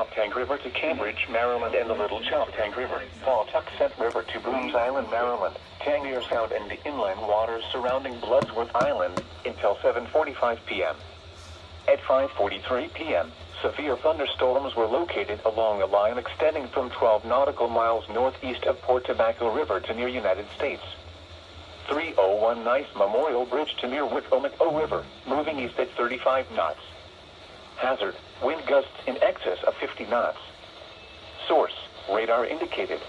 Choptank River to Cambridge, Maryland, and the Little Choptank River, Pawtuxet River to Boones Island, Maryland, Tangier Sound and the inland waters surrounding Bloodsworth Island, until 7:45 p.m. At 5:43 p.m., severe thunderstorms were located along a line extending from 12 nautical miles northeast of Port Tobacco River to near United States. 301 Nice Memorial Bridge to near Wicomico River, moving east at 35 knots. Hazard, wind gusts in excess of 50 knots. Source, radar indicated.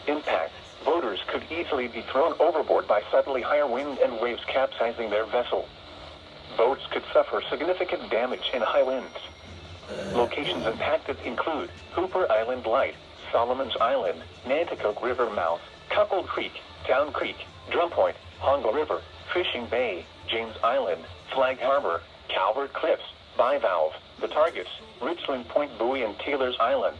Impact, boaters could easily be thrown overboard by suddenly higher wind and waves capsizing their vessel. Boats could suffer significant damage in high winds. Locations impacted include Hooper Island Light, Solomon's Island, Nanticoke River Mouth, Cuckold Creek, Town Creek, Drum Point, Hongo River, Fishing Bay, James Island, Flag Harbor, Calvert Cliffs, Bivalve, The Targets, Richland Point Buoy and Taylor's Island.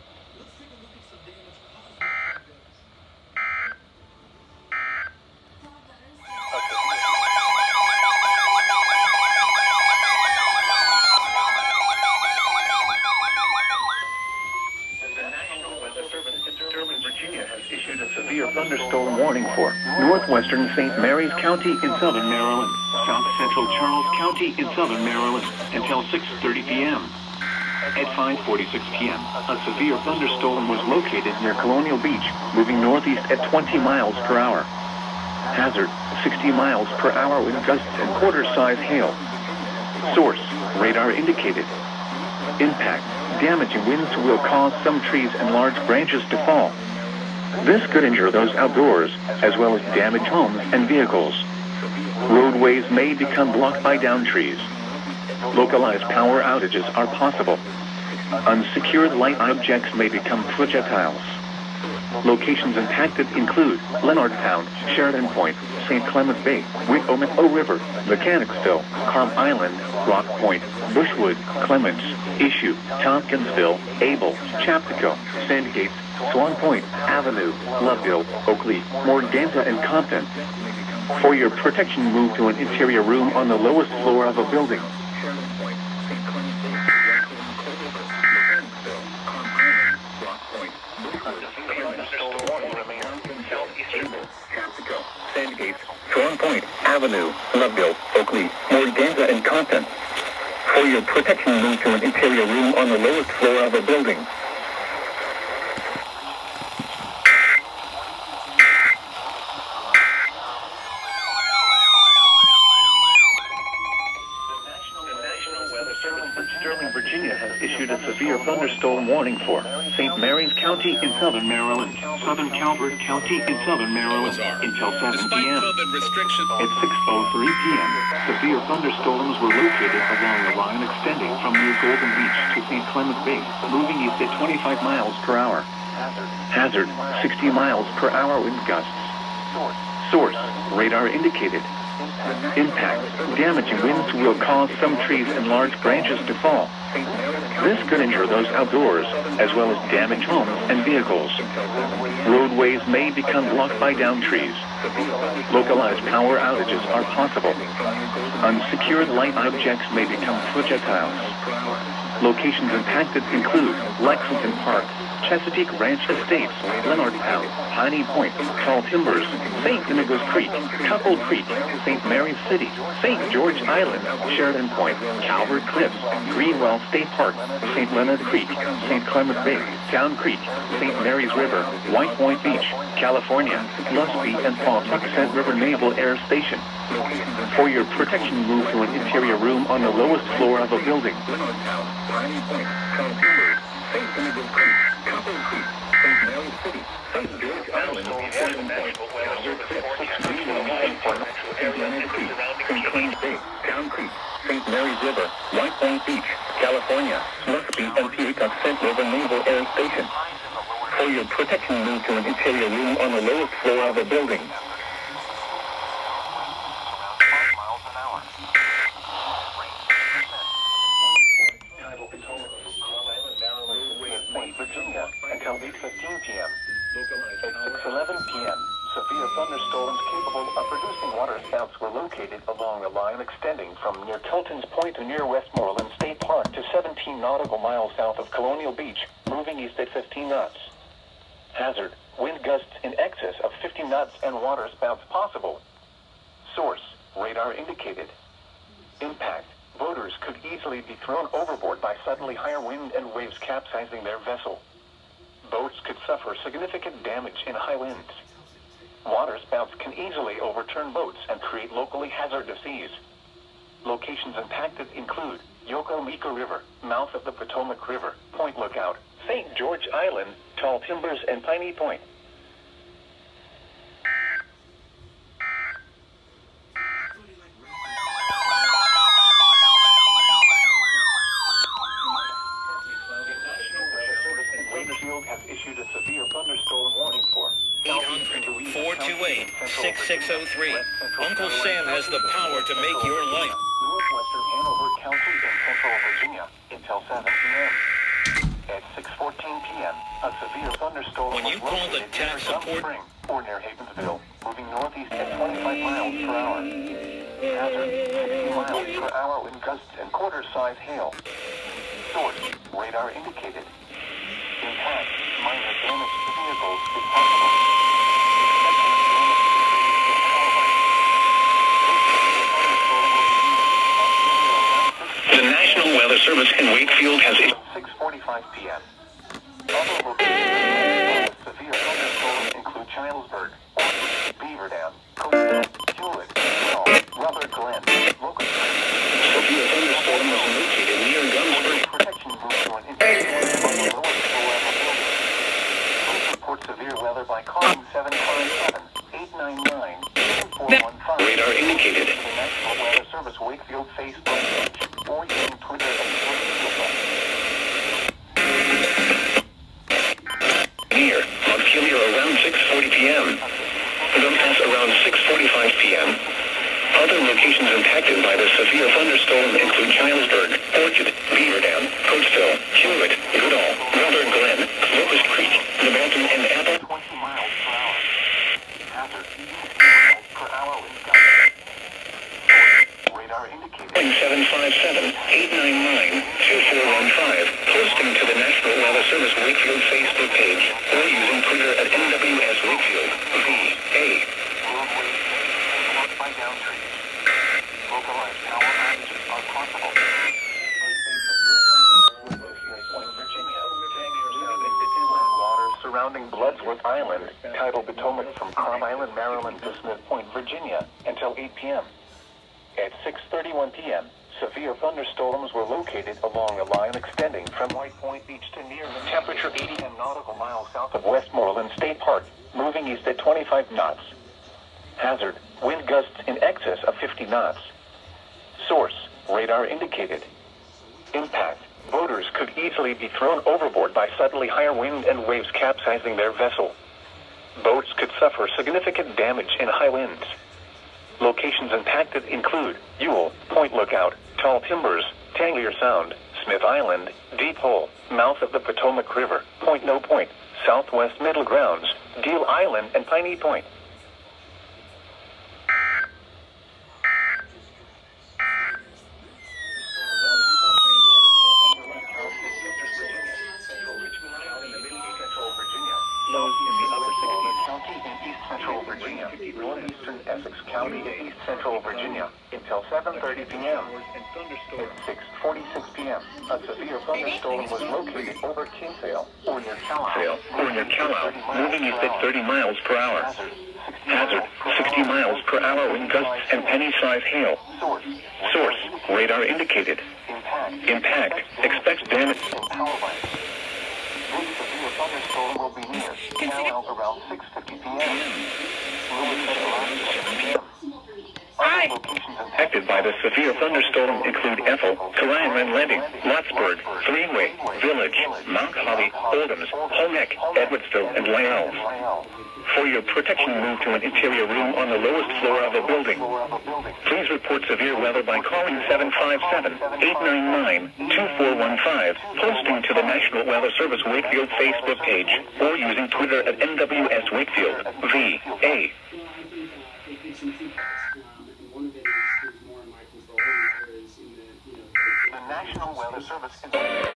Thunderstorm warning for northwestern St. Mary's County in southern Maryland, south central Charles County in southern Maryland, until 6:30 p.m. At 5:46 p.m., a severe thunderstorm was located near Colonial Beach, moving northeast at 20 miles per hour. Hazard, 60 miles per hour with gusts and quarter-size hail. Source, radar indicated. Impact, damaging winds will cause some trees and large branches to fall. This could injure those outdoors, as well as damage homes and vehicles. Roadways may become blocked by downed trees. Localized power outages are possible. Unsecured light objects may become projectiles. Locations impacted include Leonardtown, Sheridan Point, St. Clement Bay, Wicomico River, Mechanicsville, Carm Island, Rock Point, Bushwood, Clements, Issue, Tompkinsville, Able, Chaptico, Sandgates, Swan Point, Avenue, Loveville, Oakley, Morganza, and Compton. For your protection, move to an interior room on the lowest floor of a building. Sandgates, Swan Point, Avenue, Loveville, Oakley, Morganza, and Compton. For your protection, move to an interior room on the lowest floor of a building. Virginia has issued a severe thunderstorm warning for St. Mary's County in southern Maryland, southern Calvert County in southern Maryland, until 7 p.m. At 6:03 p.m., severe thunderstorms were located along a line extending from near Golden Beach to St. Clement Bay, moving east at 25 miles per hour. Hazard, 60 miles per hour wind gusts. Source, radar indicated. Impact, damaging winds will cause some trees and large branches to fall. This could injure those outdoors, as well as damage homes and vehicles. Roadways may become blocked by downed trees. Localized power outages are possible. Unsecured light objects may become projectiles. Locations impacted include Lexington Park, Chesapeake Ranch Estates, Leonardtown, Piney Point, Tall Timbers, St. Inigo's Creek, Cuckold Creek, St. Mary's City, St. George Island, Sheridan Point, Calvert Cliffs, Greenwell State Park, St. Leonard Creek, St. Clement Bay, Town Creek, St. Mary's River, White Point Beach, California, Lusby, and Pawtuxet River Naval Air Station. For your protection, move to an interior room on the lowest floor of a building. Piney Point, Tall Timbers, St. Inigo's Creek, Cuckold Creek, St. Mary's City, St. George Island, Sheridan Point, Calvert Cliffs, Greenwell State Park, St. Leonard Creek, St. Clement Bay, Town Creek, St. Mary's River, White Point Beach, California, Lusby, and Pawtuxet River Naval Air Station. For your protection, move to an interior room on the lowest floor of a building. Virginia until 8:15 p.m. At 6:11 p.m., severe thunderstorms capable of producing waterspouts were located along a line extending from near Tilton's Point to near Westmoreland State Park to 17 nautical miles south of Colonial Beach, moving east at 15 knots. Hazard: wind gusts in excess of 50 knots and waterspouts possible. Source: radar indicated. Impact: boaters could easily be thrown overboard by suddenly higher wind and waves capsizing their vessel. Boats could suffer significant damage in high winds. Waterspouts can easily overturn boats and create locally hazardous seas. Locations impacted include Yokosuka River, mouth of the Potomac River, Point Lookout, St. George Island, Tall Timbers, and Piney Point. Has issued a severe thunderstorm warning for 800-428-6603. Uncle Sam has the power to make your life. Northwestern Hanover County in central Virginia until 7 p.m. At 6:14 p.m., a severe thunderstorm When you was call the located tech near Gum support Spring or near Havensville, moving northeast at 25 miles per hour. Hazard: 60 miles per hour wind gusts and quarter-size hail. Source: radar indicated. Impact: minor damage to vehicles is possible. The National Weather Service in Wakefield has 6:45 p.m. Other locations with severe thunderstorms include Childsburg, Beaver Dam, Coatesville, Hewlett, Rubber Glen, Locust Creek. Severe thunderstorm was located near Gum Spring. Protection moved to an interior on the lowest floor of the building. Please report severe weather by calling 757-899-2415. Radar indicated. The National Weather Service Wakefield Facebook page or using Twitter and Facebook. Near Montpelier around 6:40 p.m. Dumbass around 6:45 p.m. Other locations impacted by the severe thunderstorm include Childsburg, Orchard, Beaver Dam, Coatesville, Hewlett, Goodall, Rubber Glen, Locust Creek, Lebanton, and Apple. 20 miles per hour. Hazard: 60 miles per hour wind gusts. Radar indicated. 757-899-2415. Posting to the National Weather Service Wakefield Facebook page or using Twitter at NWS Wakefield. VA. By down trees. Localized power outages are possible. Waters surrounding Bloodsworth Island, tidal Potomac from Crom Island, Maryland to Smith Point, Virginia, until 8 p.m. At 6:31 p.m., severe thunderstorms were located along a line extending from White Point Beach to near the temperature 80 nautical miles south of Westmoreland State Park, moving east at 25 knots. Hazard: wind gusts in excess of 50 knots. Source: radar indicated. Impact: boaters could easily be thrown overboard by suddenly higher wind and waves capsizing their vessel. Boats could suffer significant damage in high winds. Locations impacted include Ewell, Point Lookout, Tall Timbers, Tangier Sound, Smith Island, Deep Hole, mouth of the Potomac River, Point No Point, Southwest Middle Grounds, Deal Island, and Piney Point. Lows in the upper 60s. County in East Central Virginia, northeastern Essex County in East Central Virginia, until 7:30 p.m. At 6:46 p.m., a severe thunderstorm was located over Kinsale or near Calhoun, moving east at 30 miles per hour. Hazard: 60 miles per hour wind gusts and penny-size hail. Source: radar indicated. Impact: expect damage. This severe thunderstorm will be near Calhoun around 6:50 p.m. Lewis at around 7 p.m. Other locations affected by the severe thunderstorm include Ethel, Karayan Landing, Lotsburg, Three-Way, Village, Mount Holly, Oldhams, Honeck, Edwardsville, and Lyell. For your protection, move to an interior room on the lowest floor of a building. Please report severe weather by calling 757-899-2415, posting to the National Weather Service Wakefield Facebook page, or using Twitter at NWS Wakefield, VA. The National Weather Service